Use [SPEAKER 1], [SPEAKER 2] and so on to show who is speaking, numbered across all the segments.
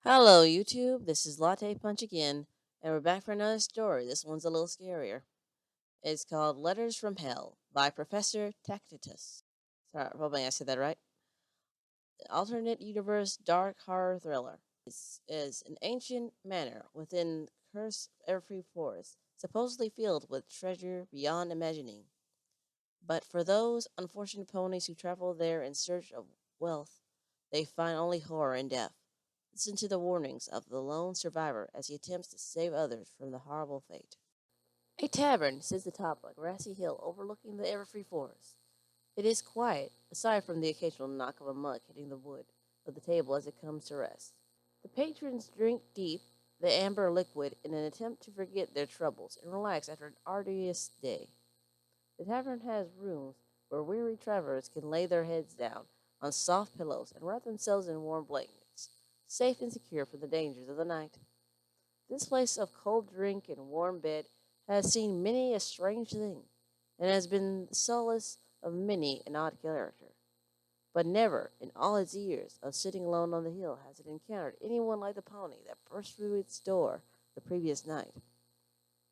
[SPEAKER 1] Hello, YouTube. This is Latte Punch again, and we're back for another story. This one's a little scarier. It's called Letters from Hell by Professor Tacitus. Sorry, probably I said that right. The alternate universe dark horror thriller is an ancient manor within Curse Everfree Forest, supposedly filled with treasure beyond imagining. But for those unfortunate ponies who travel there in search of wealth, they find only horror and death. Listen to the warnings of the lone survivor as he attempts to save others from the horrible fate. A tavern sits atop a grassy hill overlooking the Everfree Forest. It is quiet, aside from the occasional knock of a mug hitting the wood of the table as it comes to rest. The patrons drink deep the amber liquid in an attempt to forget their troubles and relax after an arduous day. The tavern has rooms where weary travelers can lay their heads down on soft pillows and wrap themselves in warm blankets, safe and secure from the dangers of the night. This place of cold drink and warm bed has seen many a strange thing, and has been the solace of many an odd character. But never, in all its years of sitting alone on the hill, has it encountered anyone like the pony that burst through its door the previous night.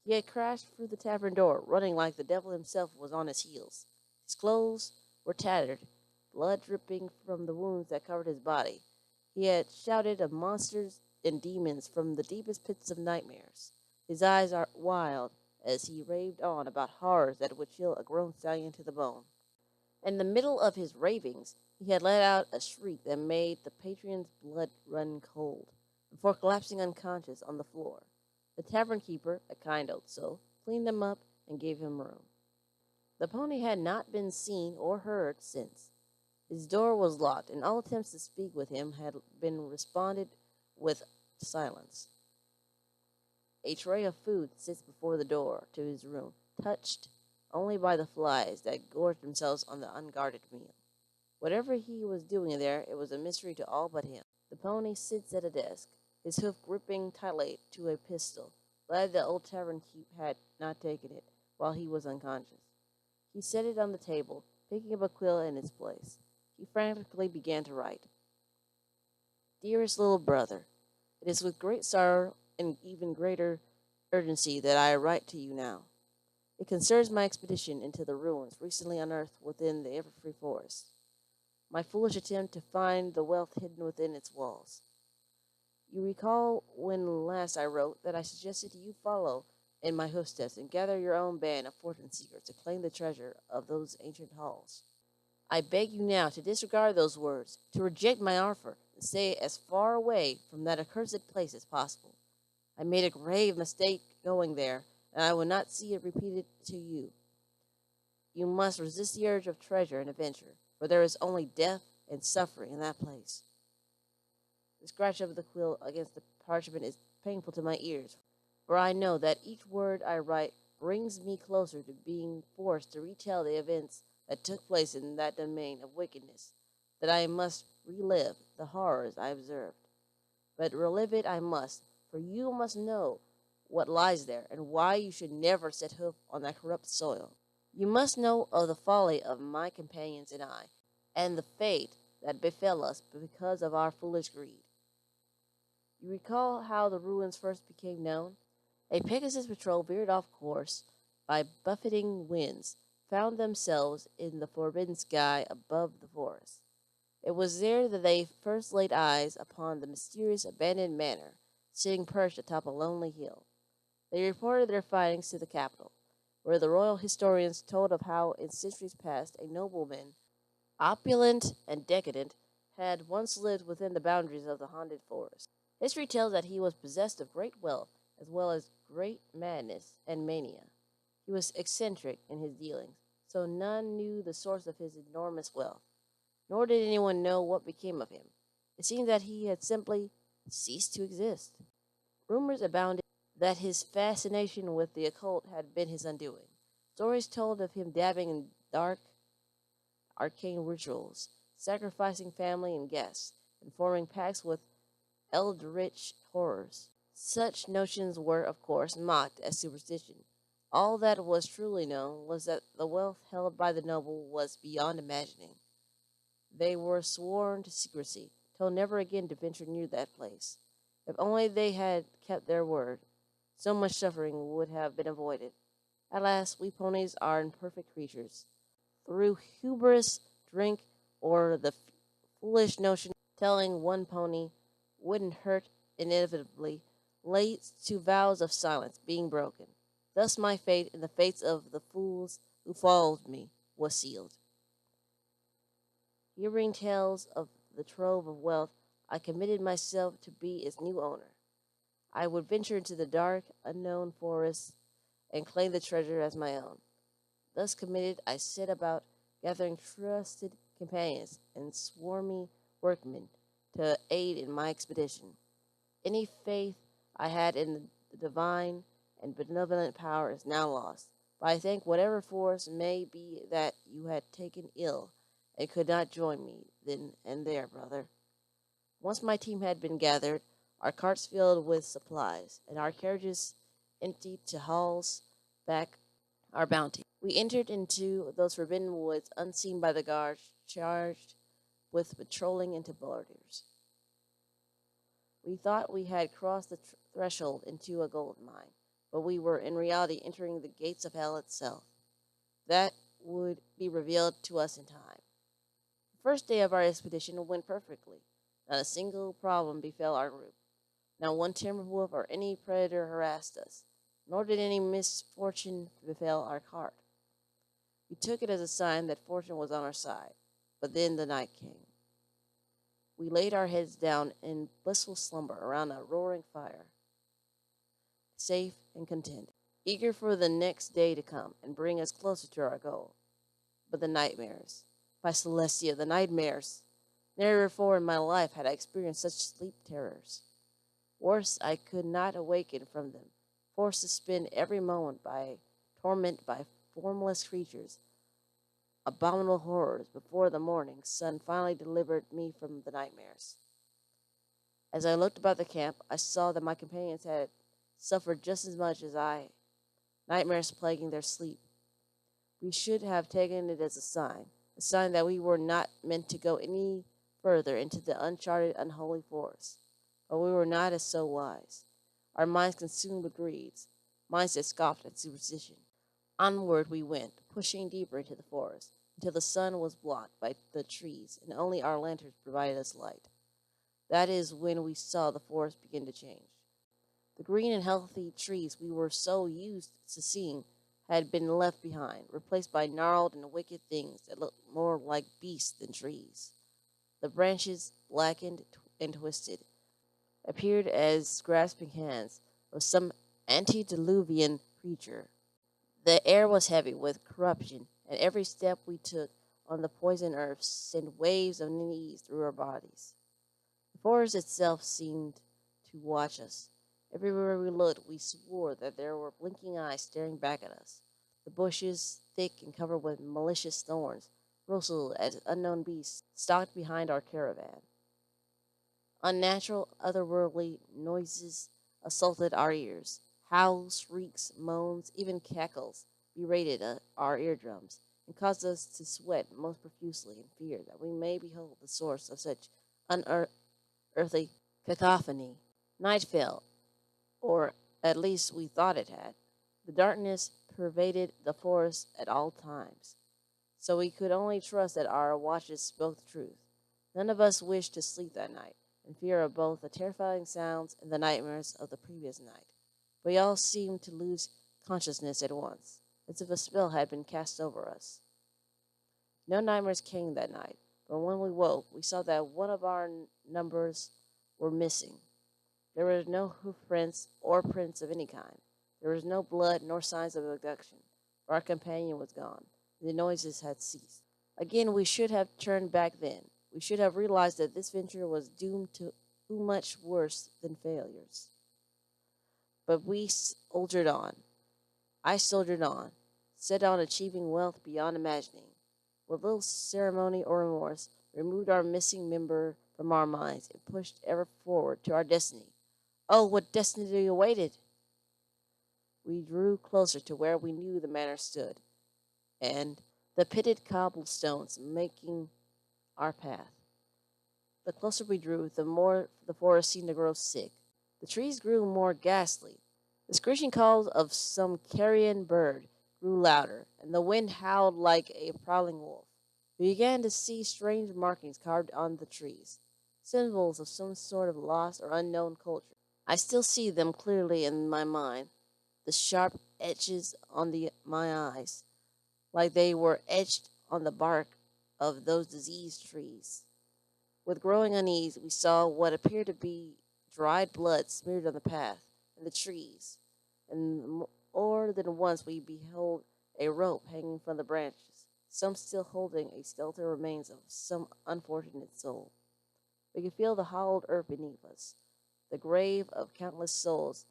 [SPEAKER 1] He had crashed through the tavern door, running like the devil himself was on his heels. His clothes were tattered, blood dripping from the wounds that covered his body. He had shouted of monsters and demons from the deepest pits of nightmares. His eyes are wild as he raved on about horrors that would chill a grown stallion to the bone. In the middle of his ravings, he had let out a shriek that made the patron's blood run cold, before collapsing unconscious on the floor. The tavern keeper, a kind old soul, cleaned him up and gave him room. The pony had not been seen or heard since. His door was locked, and all attempts to speak with him had been responded with silence. A tray of food sits before the door to his room, touched only by the flies that gorged themselves on the unguarded meal. Whatever he was doing there, it was a mystery to all but him. The pony sits at a desk, his hoof gripping tightly to a pistol, glad the old tavern keep had not taken it while he was unconscious. He set it on the table, picking up a quill in its place. He frantically began to write. Dearest little brother, it is with great sorrow and even greater urgency that I write to you now. It concerns my expedition into the ruins recently unearthed within the Everfree Forest. My foolish attempt to find the wealth hidden within its walls. You recall when last I wrote that I suggested you follow in my footsteps and gather your own band of fortune seekers to claim the treasure of those ancient halls. I beg you now to disregard those words, to reject my offer, and stay as far away from that accursed place as possible. I made a grave mistake going there, and I will not see it repeated to you. You must resist the urge of treasure and adventure, for there is only death and suffering in that place. The scratch of the quill against the parchment is painful to my ears, for I know that each word I write brings me closer to being forced to retell the events that took place in that domain of wickedness, that I must relive the horrors I observed. But relive it I must, for you must know what lies there, and why you should never set hoof on that corrupt soil. You must know of the folly of my companions and I, and the fate that befell us because of our foolish greed. You recall how the ruins first became known? A Pegasus patrol veered off course by buffeting winds, found themselves in the forbidden sky above the forest. It was there that they first laid eyes upon the mysterious abandoned manor, sitting perched atop a lonely hill. They reported their findings to the capital, where the royal historians told of how in centuries past a nobleman, opulent and decadent, had once lived within the boundaries of the haunted forest. History tells that he was possessed of great wealth as well as great madness and mania. He was eccentric in his dealings, so none knew the source of his enormous wealth, nor did anyone know what became of him. It seemed that he had simply ceased to exist. Rumors abounded that his fascination with the occult had been his undoing. Stories told of him dabbing in dark, arcane rituals, sacrificing family and guests, and forming pacts with eldritch horrors. Such notions were, of course, mocked as superstition. All that was truly known was that the wealth held by the noble was beyond imagining. They were sworn to secrecy, told never again to venture near that place. If only they had kept their word, so much suffering would have been avoided. Alas, we ponies are imperfect creatures. Through hubris, drink, or the foolish notion telling one pony wouldn't hurt inevitably leads to vows of silence being broken. Thus my fate and the fates of the fools who followed me was sealed. Hearing tales of the trove of wealth, I committed myself to be its new owner. I would venture into the dark, unknown forests and claim the treasure as my own. Thus committed, I set about gathering trusted companions and swarmy workmen to aid in my expedition. Any faith I had in the divine and benevolent power is now lost. But I thank whatever force may be that you had taken ill and could not join me then and there, brother. Once my team had been gathered, our carts filled with supplies, and our carriages emptied to hauls back our bounty. We entered into those forbidden woods unseen by the guards charged with patrolling into borders. We thought we had crossed the threshold into a gold mine, but we were in reality entering the gates of hell itself. That would be revealed to us in time. The first day of our expedition went perfectly. Not a single problem befell our group. Not one timber wolf or any predator harassed us, nor did any misfortune befell our cart. We took it as a sign that fortune was on our side. But then the night came. We laid our heads down in blissful slumber around a roaring fire, safe and content, eager for the next day to come and bring us closer to our goal. But the nightmares, by Celestia, the nightmares! Never before in my life had I experienced such sleep terrors. Worse, I could not awaken from them, forced to spend every moment by torment by formless creatures, abominable horrors, before the morning sun finally delivered me from the nightmares. As I looked about the camp, I saw that my companions had suffered just as much as I, nightmares plaguing their sleep. We should have taken it as a sign that we were not meant to go any further into the uncharted, unholy forest. But we were not as so wise. Our minds consumed with greeds, minds that scoffed at superstition. Onward we went, pushing deeper into the forest, until the sun was blocked by the trees, and only our lanterns provided us light. That is when we saw the forest begin to change. The green and healthy trees we were so used to seeing had been left behind, replaced by gnarled and wicked things that looked more like beasts than trees. The branches, blackened and twisted, appeared as grasping hands of some antediluvian creature. The air was heavy with corruption, and every step we took on the poisoned earth sent waves of unease through our bodies. The forest itself seemed to watch us. Everywhere we looked, we swore that there were blinking eyes staring back at us. The bushes, thick and covered with malicious thorns, bristled as unknown beasts stalked behind our caravan. Unnatural, otherworldly noises assaulted our ears. Howls, shrieks, moans, even cackles berated our eardrums, and caused us to sweat most profusely in fear that we may behold the source of such unearthly cacophony. Night fell, or at least we thought it had. The darkness pervaded the forest at all times, so we could only trust that our watches spoke the truth. None of us wished to sleep that night, in fear of both the terrifying sounds and the nightmares of the previous night. We all seemed to lose consciousness at once, as if a spell had been cast over us. No nightmares came that night, but when we woke, we saw that one of our numbers were missing. There were no hoof prints or prints of any kind. There was no blood nor signs of abduction, for our companion was gone, and the noises had ceased. Again, we should have turned back then. We should have realized that this venture was doomed to much worse than failures. But we soldiered on. I soldiered on, set on achieving wealth beyond imagining. With little ceremony or remorse, removed our missing member from our minds and pushed ever forward to our destiny. Oh, what destiny awaited! We drew closer to where we knew the manor stood, and the pitted cobblestones making our path. The closer we drew, the more the forest seemed to grow sick. The trees grew more ghastly. The screeching calls of some carrion bird grew louder, and the wind howled like a prowling wolf. We began to see strange markings carved on the trees, symbols of some sort of lost or unknown culture. I still see them clearly in my mind, the sharp etches on my eyes, like they were etched on the bark of those diseased trees. With growing unease, we saw what appeared to be dried blood smeared on the path and the trees, and more than once we beheld a rope hanging from the branches, some still holding a skeletal remains of some unfortunate soul. We could feel the hollowed earth beneath us, the grave of countless souls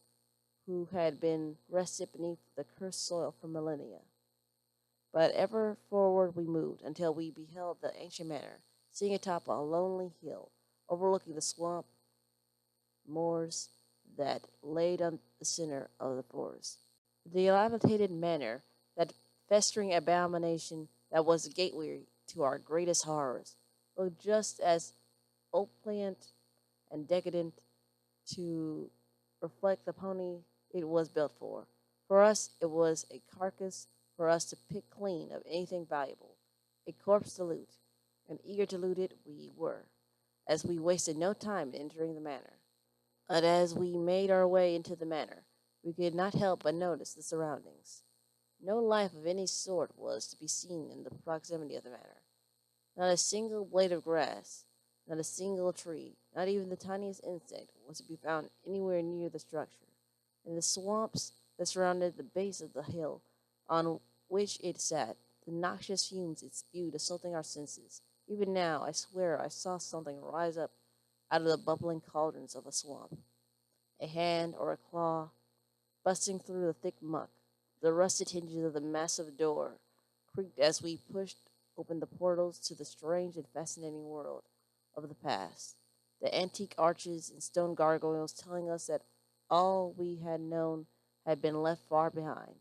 [SPEAKER 1] who had been rested beneath the cursed soil for millennia. But ever forward we moved until we beheld the ancient manor, sitting atop a lonely hill, overlooking the swamp moors that laid on the center of the forest. The dilapidated manor, that festering abomination that was the gateway to our greatest horrors, looked just as opulent and decadent to reflect the pony it was built for. For us, it was a carcass for us to pick clean of anything valuable, a corpse to loot, and eager to loot it we were, as we wasted no time in entering the manor. But as we made our way into the manor, we could not help but notice the surroundings. No life of any sort was to be seen in the proximity of the manor. Not a single blade of grass, not a single tree, not even the tiniest insect was to be found anywhere near the structure. In the swamps that surrounded the base of the hill on which it sat, the noxious fumes it spewed assaulting our senses. Even now, I swear I saw something rise up out of the bubbling cauldrons of a swamp. A hand or a claw busting through the thick muck. The rusted hinges of the massive door creaked as we pushed open the portals to the strange and fascinating world of the past. The antique arches and stone gargoyles telling us that all we had known had been left far behind.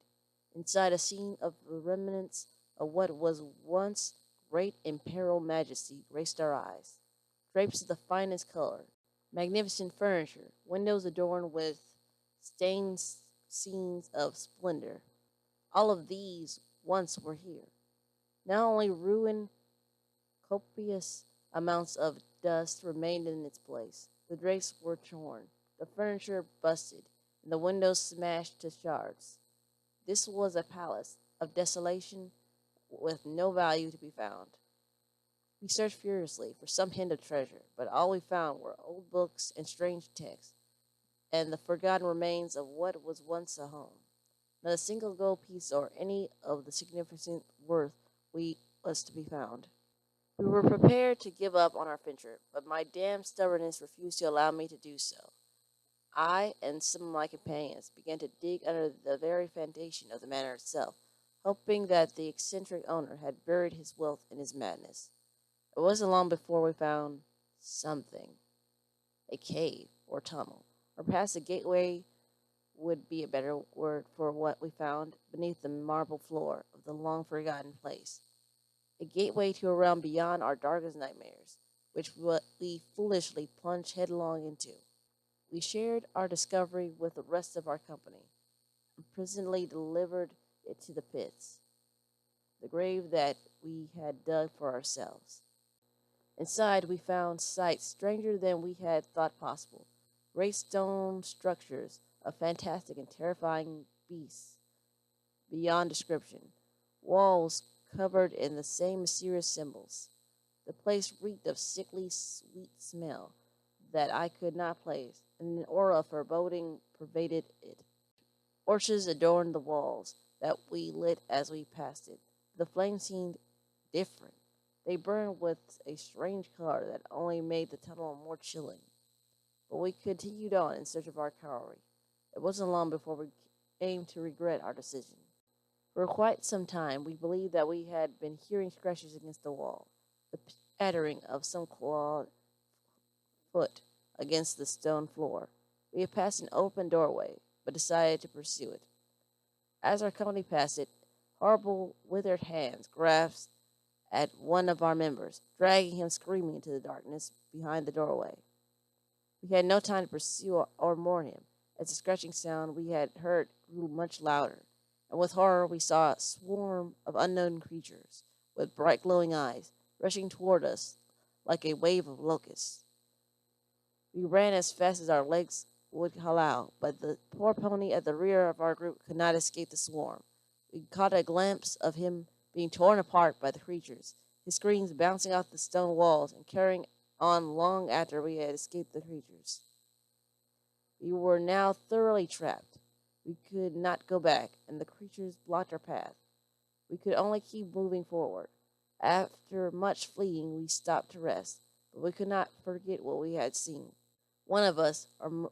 [SPEAKER 1] Inside, a scene of the remnants of what was once great imperial majesty graced our eyes. Drapes of the finest color, magnificent furniture, windows adorned with stained scenes of splendor. All of these once were here. Not only ruin, copious amounts of dust remained in its place. The drapes were torn, the furniture busted, and the windows smashed to shards. This was a palace of desolation with no value to be found. We searched furiously for some hint of treasure, but all we found were old books and strange texts, and the forgotten remains of what was once a home. Not a single gold piece or any of the significant worth we was to be found. We were prepared to give up on our venture, but my damned stubbornness refused to allow me to do so. I and some of my companions began to dig under the very foundation of the manor itself, hoping that the eccentric owner had buried his wealth in his madness. It wasn't long before we found something, a cave or tunnel, or perhaps a gateway would be a better word for what we found beneath the marble floor of the long forgotten place. A gateway to a realm beyond our darkest nightmares, which we foolishly plunged headlong into. We shared our discovery with the rest of our company, and presently delivered it to the pits, the grave that we had dug for ourselves. Inside, we found sights stranger than we had thought possible. Great stone structures of fantastic and terrifying beasts beyond description. Walls covered in the same mysterious symbols. The place reeked of sickly sweet smell that I could not place, and an aura of foreboding pervaded it. Torches adorned the walls that we lit as we passed it. The flames seemed different. They burned with a strange color that only made the tunnel more chilling. But we continued on in search of our quarry. It wasn't long before we came to regret our decision. For quite some time we believed that we had been hearing scratches against the wall, the pattering of some clawed foot against the stone floor. We had passed an open doorway, but decided to pursue it. As our company passed it, horrible withered hands grasped at one of our members, dragging him screaming into the darkness behind the doorway. We had no time to pursue or warn him, as the scratching sound we had heard grew much louder, and with horror we saw a swarm of unknown creatures, with bright glowing eyes, rushing toward us like a wave of locusts. We ran as fast as our legs would allow, but the poor pony at the rear of our group could not escape the swarm. We caught a glimpse of him being torn apart by the creatures, his screams bouncing off the stone walls and carrying on long after we had escaped the creatures. We were now thoroughly trapped. We could not go back, and the creatures blocked our path. We could only keep moving forward. After much fleeing, we stopped to rest, but we could not forget what we had seen. One of us, or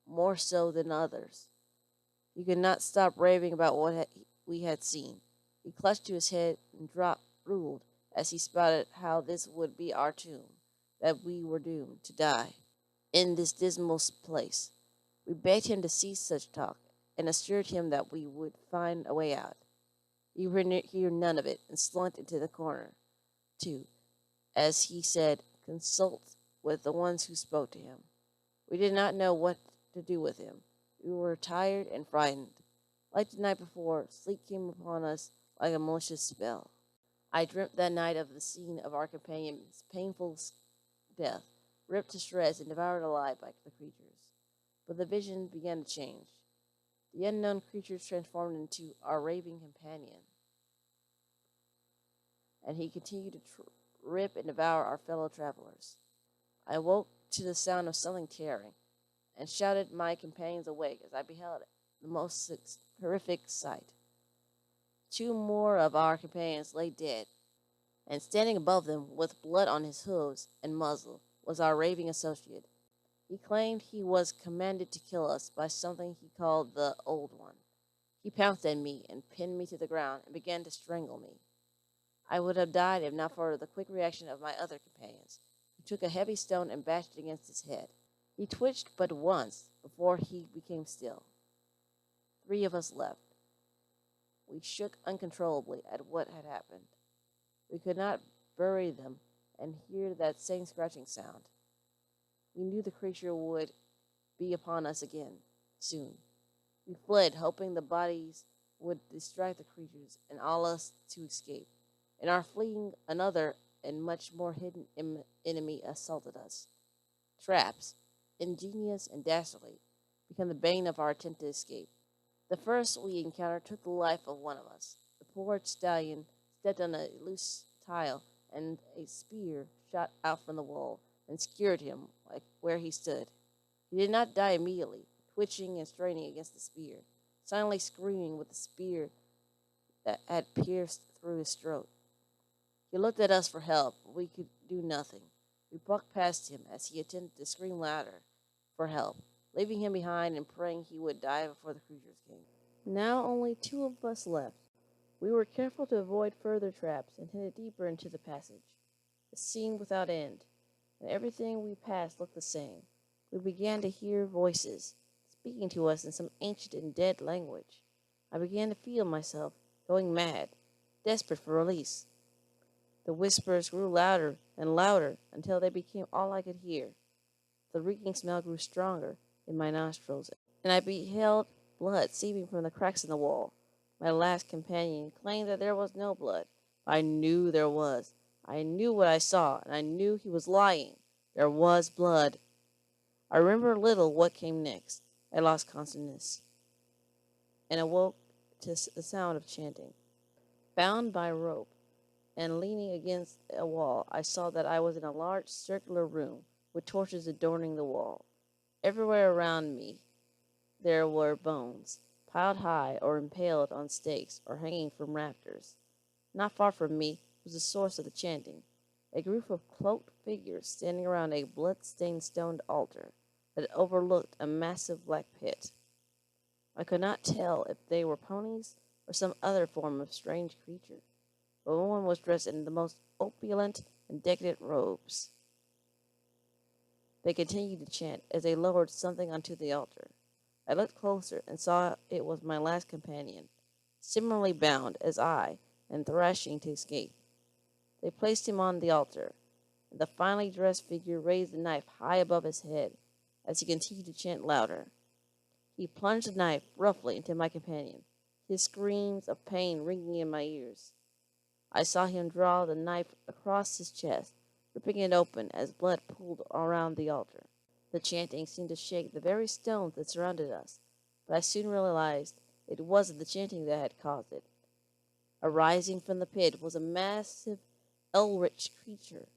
[SPEAKER 1] more so than others, he could not stop raving about what we had seen. He clutched to his head and drooled as he spouted how this would be our tomb, that we were doomed to die in this dismal place. We begged him to cease such talk, and assured him that we would find a way out. He would hear none of it, and slunk into the corner, to, as he said, consult with the ones who spoke to him. We did not know what to do with him. We were tired and frightened. Like the night before, sleep came upon us like a malicious spell. I dreamt that night of the scene of our companion's painful death, ripped to shreds and devoured alive by the creatures. But the vision began to change. The unknown creatures transformed into our raving companion, and he continued to rip and devour our fellow travelers. I woke to the sound of something tearing, and shouted my companions awake as I beheld it, the most horrific sight. Two more of our companions lay dead, and standing above them, with blood on his hooves and muzzle, was our raving associate. He claimed he was commanded to kill us by something he called the Old One. He pounced at me and pinned me to the ground and began to strangle me. I would have died if not for the quick reaction of my other companions, who took a heavy stone and bashed it against his head. He twitched but once before he became still. 3 of us left. We shook uncontrollably at what had happened. We could not bury them and hear that same scratching sound. We knew the creature would be upon us again, soon. We fled, hoping the bodies would distract the creatures and all us to escape. In our fleeing, another and much more hidden enemy assaulted us. Traps, ingenious and dastardly, became the bane of our attempt to escape. The first we encountered took the life of one of us. The poor stallion stepped on a loose tile, and a spear shot out from the wall and skewered him like where he stood. He did not die immediately, twitching and straining against the spear, silently screaming with the spear that had pierced through his throat. He looked at us for help, but we could do nothing. We bucked past him as he attempted to scream louder for help, leaving him behind and praying he would die before the creatures came. Now only 2 of us left. We were careful to avoid further traps and headed deeper into the passage. It seemed without end, and everything we passed looked the same. We began to hear voices, speaking to us in some ancient and dead language. I began to feel myself going mad, desperate for release. The whispers grew louder and louder until they became all I could hear. The reeking smell grew stronger in my nostrils, and I beheld blood seeping from the cracks in the wall. My last companion claimed that there was no blood. I knew there was. I knew what I saw, and I knew he was lying. There was blood. I remember little what came next. I lost consciousness and awoke to the sound of chanting. Bound by rope and leaning against a wall, I saw that I was in a large circular room with torches adorning the wall. Everywhere around me there were bones, piled high or impaled on stakes or hanging from rafters. Not far from me was the source of the chanting, a group of cloaked figures standing around a blood-stained stone altar that overlooked a massive black pit. I could not tell if they were ponies or some other form of strange creature, but one was dressed in the most opulent and decadent robes. They continued to chant as they lowered something onto the altar. I looked closer and saw it was my last companion, similarly bound as I and thrashing to escape. They placed him on the altar, and the finely dressed figure raised the knife high above his head as he continued to chant louder. He plunged the knife roughly into my companion, his screams of pain ringing in my ears. I saw him draw the knife across his chest, ripping it open as blood pooled around the altar. The chanting seemed to shake the very stones that surrounded us, but I soon realized it wasn't the chanting that had caused it. Arising from the pit was a massive, eldritch creature,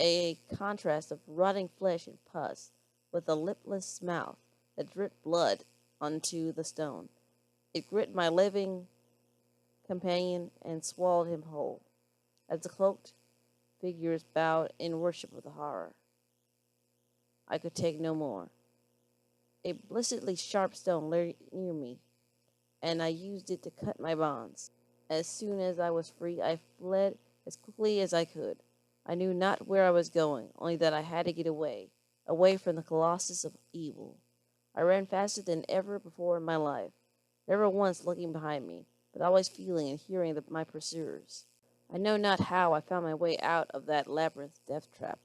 [SPEAKER 1] a contrast of rotting flesh and pus, with a lipless mouth that dripped blood onto the stone. It gripped my living companion and swallowed him whole, as the cloaked figures bowed in worship of the horror. I could take no more. A blessedly sharp stone lay near me, and I used it to cut my bonds. As soon as I was free, I fled as quickly as I could. I knew not where I was going, only that I had to get away, away from the colossus of evil. I ran faster than ever before in my life, never once looking behind me, but always feeling and hearing my pursuers. I know not how I found my way out of that labyrinth death trap,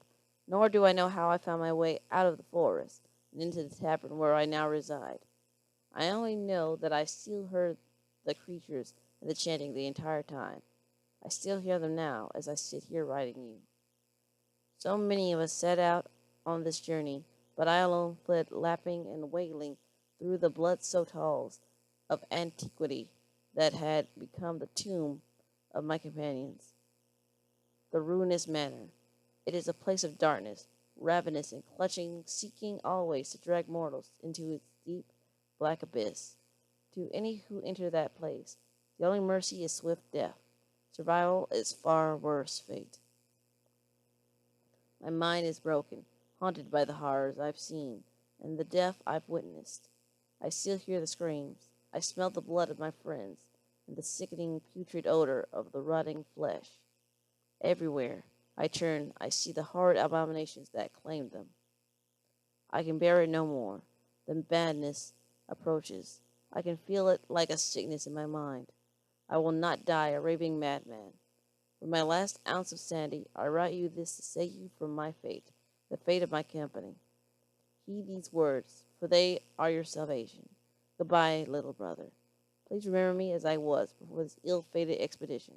[SPEAKER 1] nor do I know how I found my way out of the forest and into the tavern where I now reside. I only know that I still heard the creatures and the chanting the entire time. I still hear them now as I sit here writing you. So many of us set out on this journey, but I alone fled lapping and wailing through the blood-soaked halls of antiquity that had become the tomb of my companions. The ruinous manor. It is a place of darkness, ravenous and clutching, seeking always to drag mortals into its deep, black abyss. To any who enter that place, the only mercy is swift death. Survival is far worse fate. My mind is broken, haunted by the horrors I've seen and the death I've witnessed. I still hear the screams. I smell the blood of my friends and the sickening, putrid odor of the rotting flesh. Everywhere I turn, I see the horrid abominations that claimed them. I can bear it no more. The madness approaches. I can feel it like a sickness in my mind. I will not die a raving madman. With my last ounce of sanity, I write you this to save you from my fate, the fate of my company. Heed these words, for they are your salvation. Goodbye, little brother. Please remember me as I was before this ill-fated expedition,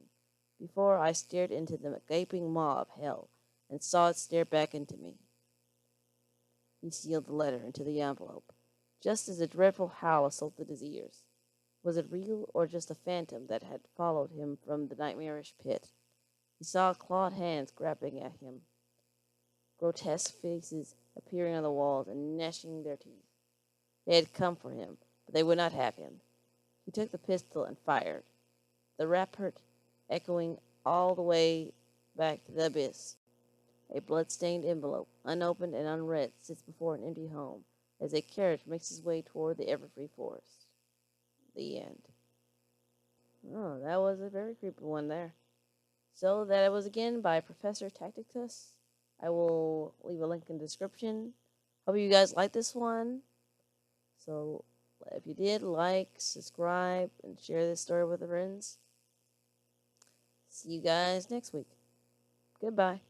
[SPEAKER 1] before I stared into the gaping maw of hell and saw it stare back into me. He sealed the letter into the envelope, just as a dreadful howl assaulted his ears. Was it real or just a phantom that had followed him from the nightmarish pit? He saw clawed hands grabbing at him, grotesque faces appearing on the walls and gnashing their teeth. They had come for him, but they would not have him. He took the pistol and fired, the report echoing all the way back to the abyss. A blood-stained envelope, unopened and unread, sits before an empty home as a carriage makes its way toward the Everfree Forest. The end. Oh, that was a very creepy one there. So that was again by Professor Tacticus. I will leave a link in the description. Hope you guys like this one. So if you did, like, subscribe, and share this story with your friends. See you guys next week. Goodbye.